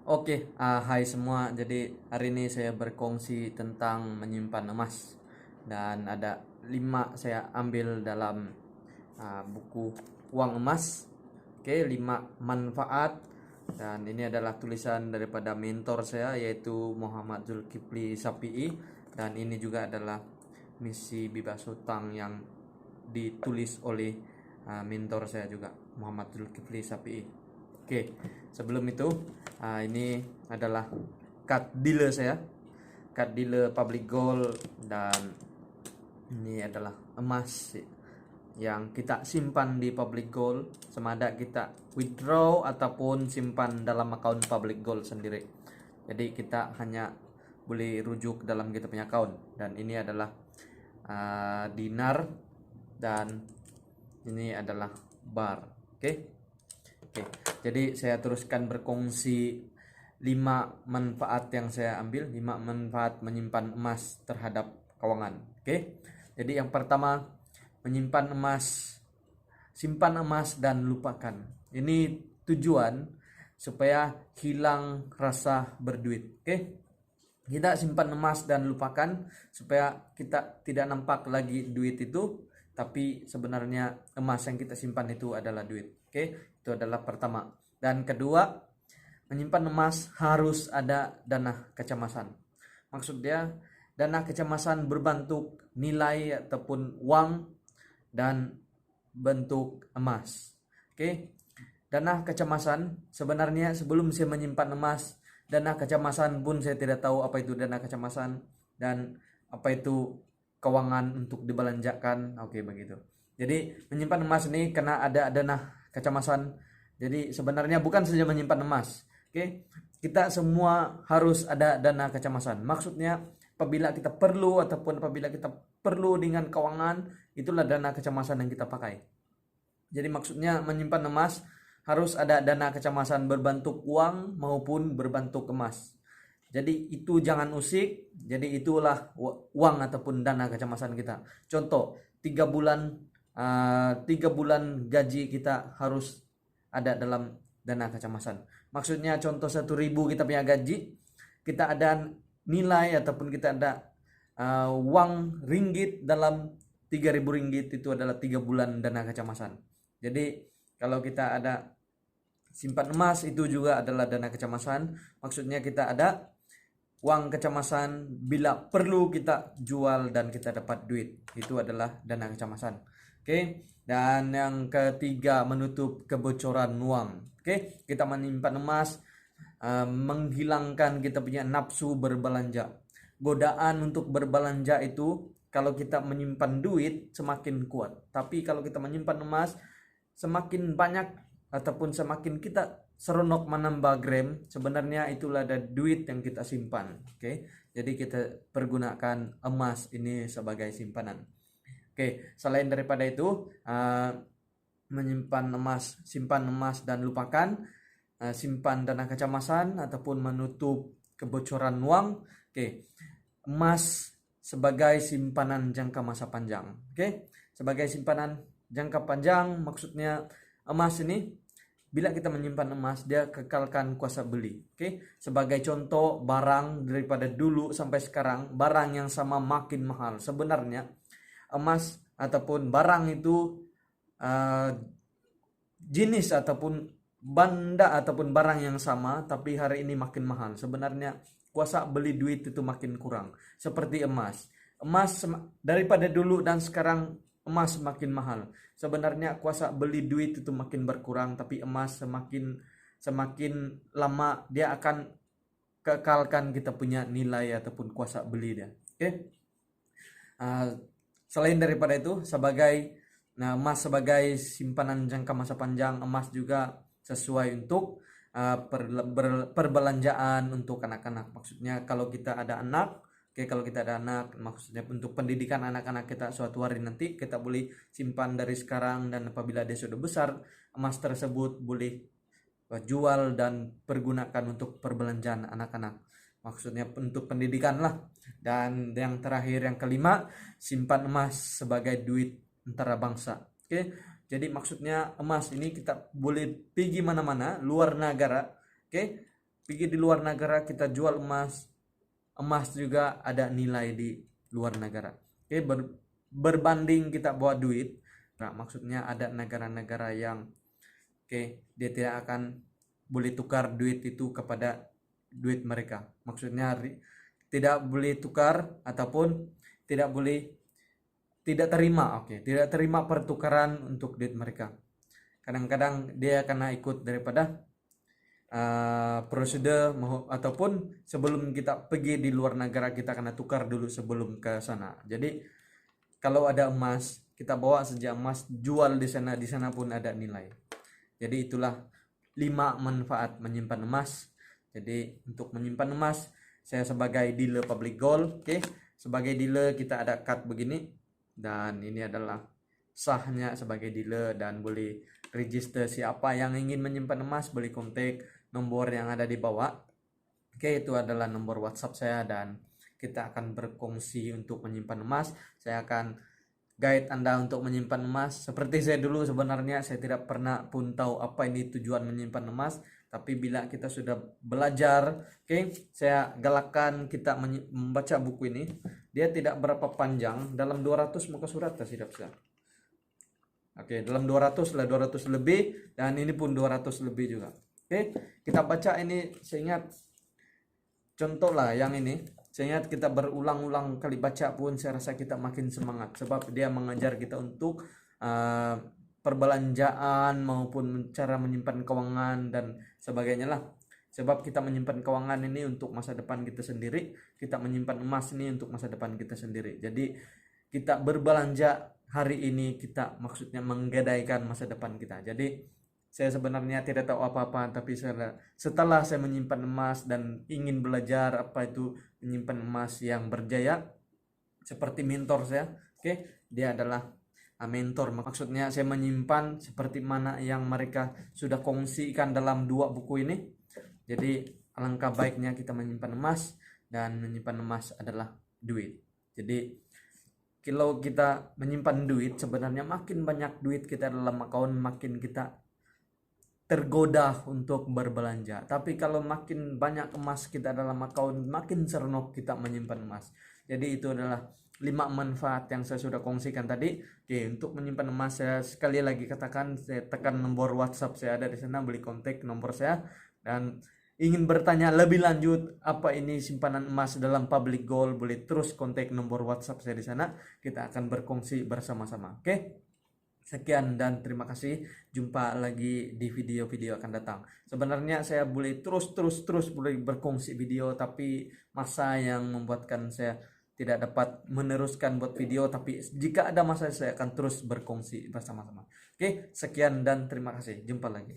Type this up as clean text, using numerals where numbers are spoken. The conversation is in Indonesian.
Hai semua. Jadi hari ini saya berkongsi tentang menyimpan emas dan ada 5 saya ambil dalam buku Uang Emas. 5 manfaat dan ini adalah tulisan daripada mentor saya yaitu Muhammad Zulkifli Shafii, dan ini juga adalah misi bebas hutang yang ditulis oleh mentor saya juga Muhammad Zulkifli Shafii. Sebelum itu ini adalah card dealer saya, card dealer public gold, dan ini adalah emas yang kita simpan di public gold, semada kita withdraw ataupun simpan dalam account public gold sendiri. Jadi kita hanya boleh rujuk dalam kita punya account, dan ini adalah dinar dan ini adalah bar. Jadi saya teruskan berkongsi 5 manfaat yang saya ambil, 5 manfaat menyimpan emas terhadap keuangan. Jadi yang pertama, menyimpan emas, simpan emas dan lupakan. Ini tujuan supaya hilang rasa berduit. Kita simpan emas dan lupakan supaya kita tidak nampak lagi duit itu, tapi sebenarnya emas yang kita simpan itu adalah duit. Itu adalah pertama. Dan kedua, menyimpan emas harus ada dana kecemasan. Maksudnya dana kecemasan berbentuk nilai ataupun uang dan bentuk emas. Dana kecemasan sebenarnya sebelum saya menyimpan emas, dana kecemasan pun saya tidak tahu apa itu dana kecemasan dan apa itu keuangan untuk dibelanjakan. Begitu. Jadi menyimpan emas ini karena ada dana kecemasan. Jadi sebenarnya bukan saja menyimpan emas. Kita semua harus ada dana kecemasan. Maksudnya apabila kita perlu ataupun apabila kita perlu dengan keuangan, itulah dana kecemasan yang kita pakai. Jadi maksudnya menyimpan emas harus ada dana kecemasan berbentuk uang maupun berbentuk emas. Jadi itu jangan usik. Jadi itulah uang ataupun dana kecemasan kita. Contoh 3 bulan gaji kita harus ada dalam dana kecemasan. Maksudnya contoh 1.000 kita punya gaji, kita ada nilai ataupun kita ada uang ringgit dalam 3.000 ringgit, itu adalah 3 bulan dana kecemasan. Jadi kalau kita ada simpan emas, itu juga adalah dana kecemasan. Maksudnya kita ada uang kecemasan bila perlu kita jual dan kita dapat duit, itu adalah dana kecemasan. Dan yang ketiga, menutup kebocoran uang. Kita menyimpan emas menghilangkan kita punya nafsu berbelanja. Godaan untuk berbelanja itu kalau kita menyimpan duit semakin kuat. Tapi kalau kita menyimpan emas, semakin banyak ataupun semakin kita seronok menambah gram, sebenarnya itulah ada duit yang kita simpan. Jadi kita pergunakan emas ini sebagai simpanan. Selain daripada itu, menyimpan emas, simpan emas dan lupakan, simpan dana kecemasan ataupun menutup kebocoran uang. Emas sebagai simpanan jangka masa panjang. Sebagai simpanan jangka panjang, maksudnya emas ini bila kita menyimpan emas, dia kekalkan kuasa beli. Sebagai contoh, barang daripada dulu sampai sekarang, barang yang sama makin mahal. Sebenarnya emas ataupun barang itu jenis ataupun benda ataupun barang yang sama, tapi hari ini makin mahal. Sebenarnya kuasa beli duit itu makin kurang. Seperti emas. Emas daripada dulu dan sekarang, emas semakin mahal. Sebenarnya kuasa beli duit itu makin berkurang, tapi emas semakin lama dia akan kekalkan kita punya nilai ataupun kuasa beli dia. Selain daripada itu, emas sebagai simpanan jangka masa panjang, emas juga sesuai untuk perbelanjaan untuk anak-anak. Maksudnya kalau kita ada anak, maksudnya untuk pendidikan anak-anak kita suatu hari nanti, kita boleh simpan dari sekarang, dan apabila dia sudah besar, emas tersebut boleh jual dan pergunakan untuk perbelanjaan anak-anak. Maksudnya untuk pendidikan lah. Dan yang terakhir, yang kelima, simpan emas sebagai duit antara bangsa. Jadi maksudnya emas ini kita boleh pergi mana-mana luar negara, pergi di luar negara kita jual emas, emas juga ada nilai di luar negara. Oke, berbanding kita bawa duit. Nah, maksudnya ada negara-negara yang dia tidak akan boleh tukar duit itu kepada duit mereka. Maksudnya tidak boleh tukar ataupun tidak terima pertukaran untuk duit mereka. Kadang-kadang dia karena ikut daripada prosedur ataupun sebelum kita pergi di luar negara kita kena tukar dulu sebelum ke sana. Jadi kalau ada emas kita bawa saja emas, jual di sana pun ada nilai. Jadi itulah 5 manfaat menyimpan emas. Jadi untuk menyimpan emas, saya sebagai dealer public gold, sebagai dealer kita ada card begini, dan ini adalah sahnya sebagai dealer, dan boleh register siapa yang ingin menyimpan emas boleh kontak nomor yang ada di bawah. Itu adalah nomor WhatsApp saya, dan kita akan berkongsi untuk menyimpan emas. Saya akan guide Anda untuk menyimpan emas. Seperti saya dulu, sebenarnya saya tidak pernah pun tahu apa ini tujuan menyimpan emas. Tapi bila kita sudah belajar, saya galakkan kita membaca buku ini. Dia tidak berapa panjang, dalam 200 muka surat tidak bisa. Dalam 200 lah, 200 lebih, dan ini pun 200 lebih juga. Kita baca ini. Saya ingat contoh lah yang ini. Saya ingat kita berulang-ulang kali baca pun saya rasa kita makin semangat, sebab dia mengajar kita untuk perbelanjaan maupun cara menyimpan keuangan dan sebagainya lah. Sebab kita menyimpan keuangan ini untuk masa depan kita sendiri, kita menyimpan emas ini untuk masa depan kita sendiri. Jadi kita berbelanja hari ini, kita maksudnya menggadaikan masa depan kita. Jadi saya sebenarnya tidak tahu apa-apa, tapi setelah saya menyimpan emas dan ingin belajar apa itu menyimpan emas yang berjaya, seperti mentor saya, dia adalah mentor. Maksudnya saya menyimpan seperti mana yang mereka sudah kongsikan dalam 2 buku ini. Jadi alangkah baiknya kita menyimpan emas, dan menyimpan emas adalah duit. Jadi kalau kita menyimpan duit, sebenarnya makin banyak duit kita dalam akun, makin kita tergoda untuk berbelanja. Tapi kalau makin banyak emas kita dalam akun, makin seronok kita menyimpan emas. Jadi itu adalah 5 manfaat yang saya sudah kongsikan tadi. Untuk menyimpan emas, saya sekali lagi katakan, saya tekan nomor WhatsApp saya ada di sana, boleh kontak nomor saya. Dan ingin bertanya lebih lanjut apa ini simpanan emas dalam public gold, boleh terus kontak nomor WhatsApp saya di sana. Kita akan berkongsi bersama-sama. Sekian dan terima kasih. Jumpa lagi di video-video akan datang. Sebenarnya saya boleh terus boleh berkongsi video, tapi masa yang membuatkan saya tidak dapat meneruskan buat video. Tapi jika ada masa, saya akan terus berkongsi bersama-sama. Sekian dan terima kasih. Jumpa lagi.